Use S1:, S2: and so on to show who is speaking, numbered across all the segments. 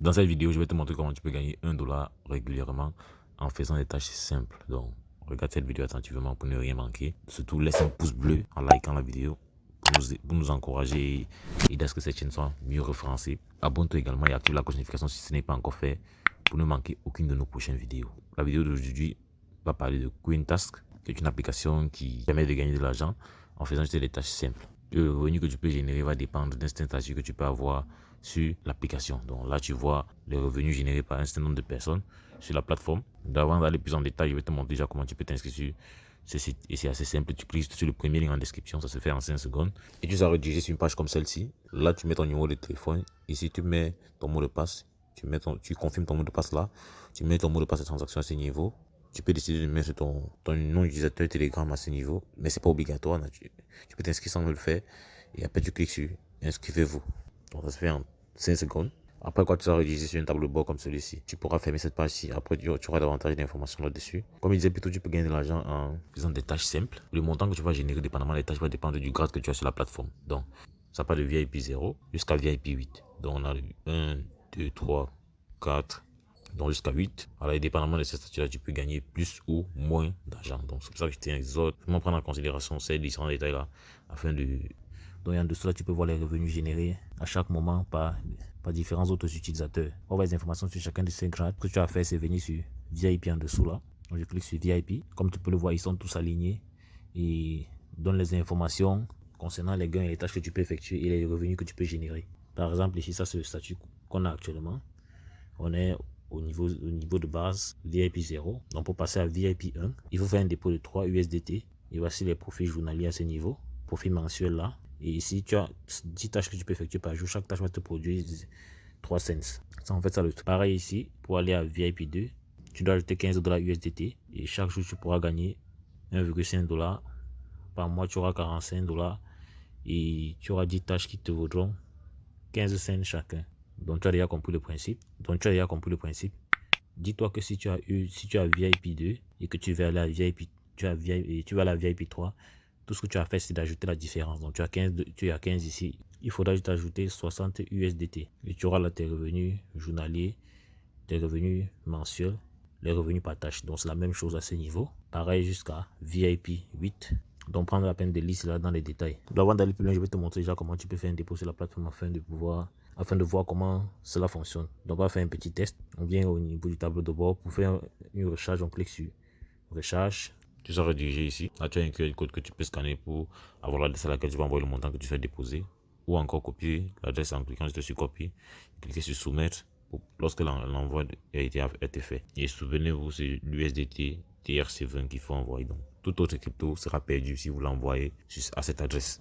S1: Dans cette vidéo, je vais te montrer comment tu peux gagner $1 régulièrement en faisant des tâches simples. Donc, regarde cette vidéo attentivement pour ne rien manquer. Surtout, laisse un pouce bleu en likant la vidéo pour nous encourager et aider à ce que cette chaîne soit mieux référencée. Abonne-toi également et active la cloche de notification si ce n'est pas encore fait pour ne manquer aucune de nos prochaines vidéos. La vidéo d'aujourd'hui va parler de CoinTask, qui est une application qui permet de gagner de l'argent en faisant juste des tâches simples. Le revenu que tu peux générer va dépendre d'un statut que tu peux avoir sur l'application. Donc là, tu vois les revenus générés par un certain nombre de personnes sur la plateforme. Avant d'aller plus en détail, je vais te montrer déjà comment tu peux t'inscrire sur ce site. Et c'est assez simple. Tu cliques sur le premier lien en description, ça se fait en 5 secondes. Et tu vas rediriger sur une page comme celle-ci. Là, tu mets ton numéro de téléphone. Ici, tu mets ton mot de passe. Tu confirmes ton mot de passe là. Tu mets ton mot de passe de transaction à ce niveau. Tu peux décider de mettre ton nom d'utilisateur Telegram à ce niveau, mais c'est pas obligatoire. Tu peux t'inscrire sans le faire et après tu cliques sur inscrivez-vous. Donc ça se fait en 5 secondes. Après quoi, tu seras rédigé sur une table de bord comme celui-ci. Tu pourras fermer cette page-ci. Après, tu auras davantage d'informations là-dessus. Comme je disais plutôt, tu peux gagner de l'argent en faisant des tâches simples. Le montant que tu vas générer, dépendamment des tâches, va dépendre du grade que tu as sur la plateforme. Donc, ça part de VIP 0 jusqu'à VIP 8. Donc, on a 1, 2, 3, 4... donc jusqu'à 8. Alors, dépendamment de ces statuts-là, tu peux gagner plus ou moins d'argent. Donc, c'est pour ça que je t'exhorte vraiment prendre en considération ces différents détails-là afin de. Donc, en dessous, là, tu peux voir les revenus générés à chaque moment par différents autres utilisateurs. On va les informations sur chacun de ces grades. Ce que tu as fait, c'est venir sur VIP en dessous, là. Donc, je clique sur VIP. Comme tu peux le voir, ils sont tous alignés et donnent les informations concernant les gains et les tâches que tu peux effectuer et les revenus que tu peux générer. Par exemple, ici, ça, c'est le statut qu'on a actuellement. On est au niveau de base VIP 0. Donc pour passer à VIP 1, il faut faire un dépôt de 3 USDT. Et voici les profits journaliers à ce niveau. Profit mensuel là. Et ici, tu as 10 tâches que tu peux effectuer par jour. Chaque tâche va te produire 3 cents. C'est en fait ça le tout. Pareil ici, pour aller à VIP 2, tu dois ajouter $15 USDT. Et chaque jour, tu pourras gagner 1,5$. Par mois, tu auras $45. Et tu auras 10 tâches qui te vaudront 15 cents chacun. Donc tu as déjà compris le principe. Dis-toi que si tu as VIP 2 et que tu vas à la VIP, tu vas à la VIP 3, tout ce que tu as fait, c'est d'ajouter la différence. Donc tu as 15 ici. Il faudra juste ajouter 60 USDT. Et tu auras là tes revenus journaliers, tes revenus mensuels, les revenus par tâche. Donc c'est la même chose à ce niveau. Pareil jusqu'à VIP 8. Donc prendre la peine de lire cela dans les détails. Donc avant d'aller plus loin, je vais te montrer déjà comment tu peux faire un dépôt sur la plateforme afin de voir comment cela fonctionne. Donc on va faire un petit test. On vient au niveau du tableau de bord. Pour faire une recharge, on clique sur recharge. Tu seras redirigé ici. Là, tu as un QR code que tu peux scanner pour avoir l'adresse à laquelle tu vas envoyer le montant que tu souhaites déposer. Ou encore copier l'adresse en cliquant sur copier. Cliquez sur soumettre lorsque l'envoi a été fait. Et souvenez-vous, c'est l'USDT TRC20 qu'il faut envoyer. Donc, toute autre crypto sera perdu si vous l'envoyez à cette adresse.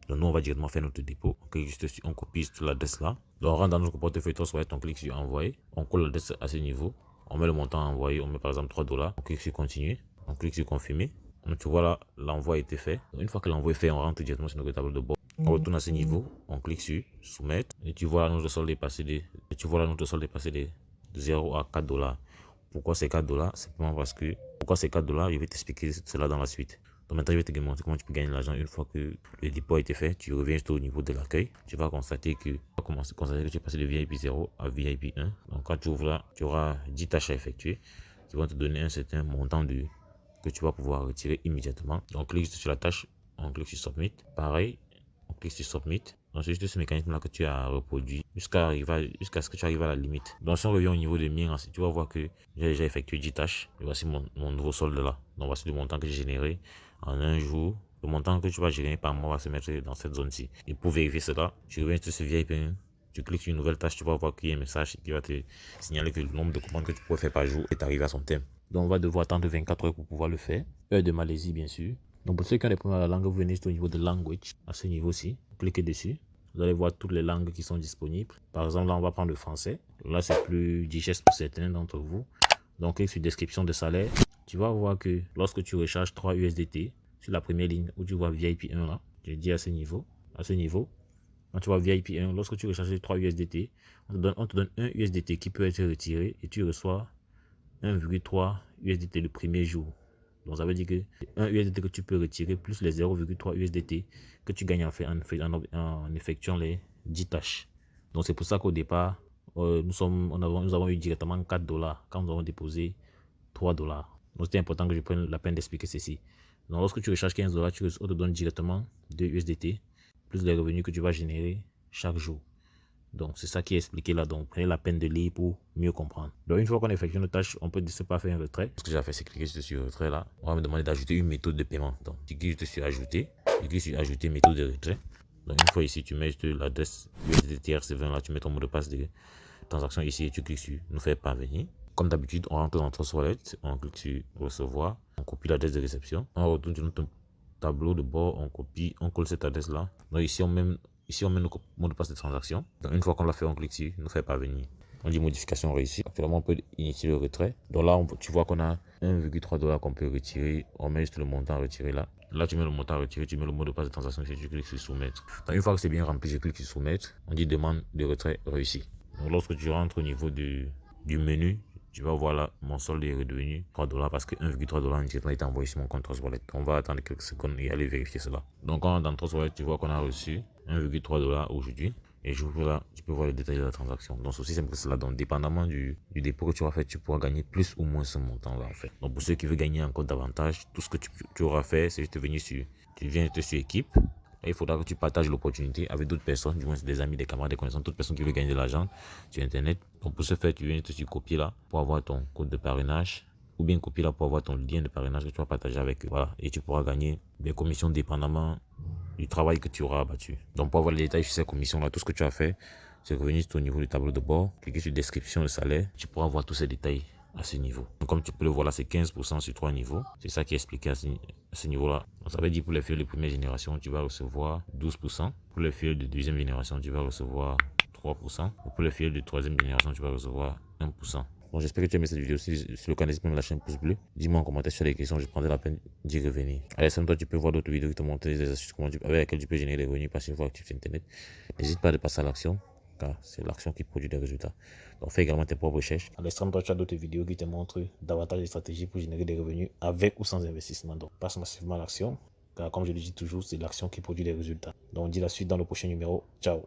S1: Donc nous, on va directement faire notre dépôt. On clique juste on copie sur l'adresse là. Donc on rentre dans notre portefeuille Trustwallet, on clique sur envoyer. On colle l'adresse à ce niveau. On met le montant à envoyer. On met par exemple $3. On clique sur continuer. On clique sur confirmer. Donc tu vois là, l'envoi a été fait. Donc, une fois que l'envoi est fait, on rentre directement sur notre table de bord. On retourne à ce niveau. On clique sur soumettre. Et tu vois là, notre solde est passé de 0 à $4. Pourquoi c'est $4? Simplement parce que pourquoi c'est $4? Je vais t'expliquer cela dans la suite. Donc maintenant, je vais te montrer comment tu peux gagner de l'argent une fois que le dépôt a été fait. Tu reviens juste au niveau de l'accueil. Tu vas constater que tu es passé de VIP 0 à VIP 1. Donc quand tu ouvres là, tu auras 10 tâches à effectuer qui vont te donner un certain montant que tu vas pouvoir retirer immédiatement. Donc on clique sur la tâche, on clique sur Submit. Pareil, on clique sur Submit. Donc c'est juste ce mécanisme là que tu as reproduit jusqu'à ce que tu arrives à la limite. Donc si on revient au niveau des miens, tu vas voir que j'ai déjà effectué 10 tâches. Et voici mon nouveau solde là. Donc voici le montant que j'ai généré en un jour. Le montant que tu vas générer par mois va se mettre dans cette zone-ci. Et pour vérifier cela, tu reviens sur ce VIP, tu cliques sur une nouvelle tâche, tu vas voir qu'il y a un message qui va te signaler que le nombre de commandes que tu pourrais faire par jour est arrivé à son terme. Donc on va devoir attendre 24 heures pour pouvoir le faire. Heure de Malaisie bien sûr. Donc pour ceux qui ont des problèmes à la langue, vous venez juste au niveau de language, à ce niveau-ci. Cliquez dessus. Vous allez voir toutes les langues qui sont disponibles. Par exemple, là, on va prendre le français. Là, c'est plus digeste pour certains d'entre vous. Donc, clique sur description de salaire. Tu vas voir que lorsque tu recharges 3 USDT sur la première ligne où tu vois VIP 1 là, je dis à ce niveau, quand tu vois VIP 1, lorsque tu recharges 3 USDT, on te donne 1 USDT qui peut être retiré et tu reçois 1,3 USDT le premier jour. Donc ça veut dire que 1 USDT que tu peux retirer plus les 0,3 USDT que tu gagnes en effectuant les 10 tâches. Donc c'est pour ça qu'au départ, nous avons eu directement 4 dollars quand nous avons déposé 3 dollars. Donc, c'était important que je prenne la peine d'expliquer ceci. Donc, lorsque tu recharges 15 dollars, on te donne directement 2 USDT plus les revenus que tu vas générer chaque jour. Donc, c'est ça qui est expliqué là. Donc, prenez la peine de lire pour mieux comprendre. Donc, une fois qu'on effectue nos tâches, on peut décider de pas faire un retrait. Ce que j'ai fait, c'est cliquer sur retrait là. On va me demander d'ajouter une méthode de paiement. Donc, tu cliques sur ajouter. Tu cliques sur ajouter méthode de retrait. Donc, une fois ici, tu mets l'adresse USDT TRC20 là. Tu mets ton mot de passe de transaction ici et tu cliques sur nous faire parvenir. Comme d'habitude, on rentre dans Trust Wallet. On clique sur recevoir. On copie l'adresse de réception. On retourne sur notre tableau de bord. On copie, on colle cette adresse là. Donc, ici, on met le mot de passe de transaction. Donc, une fois qu'on l'a fait, on clique sur nous faire parvenir. On dit modification réussie. Actuellement, on peut initier le retrait. Donc là, tu vois qu'on a 1,3 $ qu'on peut retirer. On met juste le montant à retirer là. Là, tu mets le montant à retirer, tu mets le mot de passe de transaction et tu cliques sur soumettre. Donc, une fois que c'est bien rempli, je clique sur soumettre. On dit demande de retrait réussi. Donc, lorsque tu rentres au niveau du menu, tu vas voir là, mon solde est redevenu 3 $ parce que 1,3 $ indirectement est envoyé sur mon compte Trust Wallet. On va attendre quelques secondes et aller vérifier cela. Donc, quand on est dans Trust Wallet, tu vois qu'on a reçu 1,3 $ aujourd'hui. Et j'ouvre là, tu peux voir le détail de la transaction. Donc, c'est aussi simple que cela. Donc, dépendamment du dépôt que tu auras fait, tu pourras gagner plus ou moins ce montant-là, en fait. Donc, pour ceux qui veulent gagner encore davantage, tout ce que tu auras fait, c'est juste venir tu viens sur équipe. Et il faudra que tu partages l'opportunité avec d'autres personnes, du moins des amis, des camarades, des connaissances, d'autres personnes qui veulent gagner de l'argent sur Internet. Donc, pour ce faire, tu viens sur copier là pour avoir ton code de parrainage. Ou bien copier là pour avoir ton lien de parrainage que tu vas partager avec eux. Voilà. Et tu pourras gagner des commissions dépendamment du travail que tu auras abattu. Donc, pour avoir les détails sur ces commissions-là, tout ce que tu as fait, c'est revenir au niveau du tableau de bord, cliquer sur description de salaire, tu pourras voir tous ces détails à ce niveau. Donc, comme tu peux le voir là, c'est 15% sur 3 niveaux. C'est ça qui est expliqué à ce niveau-là. Ça veut dire pour les fils de première génération, tu vas recevoir 12%. Pour les fils de deuxième génération, tu vas recevoir 3%. Et pour les fils de troisième génération, tu vas recevoir 1%. Bon, j'espère que tu as aimé cette vidéo. Si c'est le cas, n'hésite pas à me lâcher un pouce bleu. Dis-moi en commentaire sur les questions, je prendrai la peine d'y revenir. Allez, sinon toi, tu peux voir d'autres vidéos qui te montrent des astuces avec lesquelles tu peux générer des revenus passivement actifs sur Internet. N'hésite pas à passer à l'action, car c'est l'action qui produit des résultats. Donc, fais également tes propres recherches. À l'extrême droite, tu as d'autres vidéos qui te montrent davantage de stratégies pour générer des revenus avec ou sans investissement. Donc, passe massivement à l'action, car comme je le dis toujours, c'est l'action qui produit des résultats. Donc, on dit la suite dans le prochain numéro. Ciao.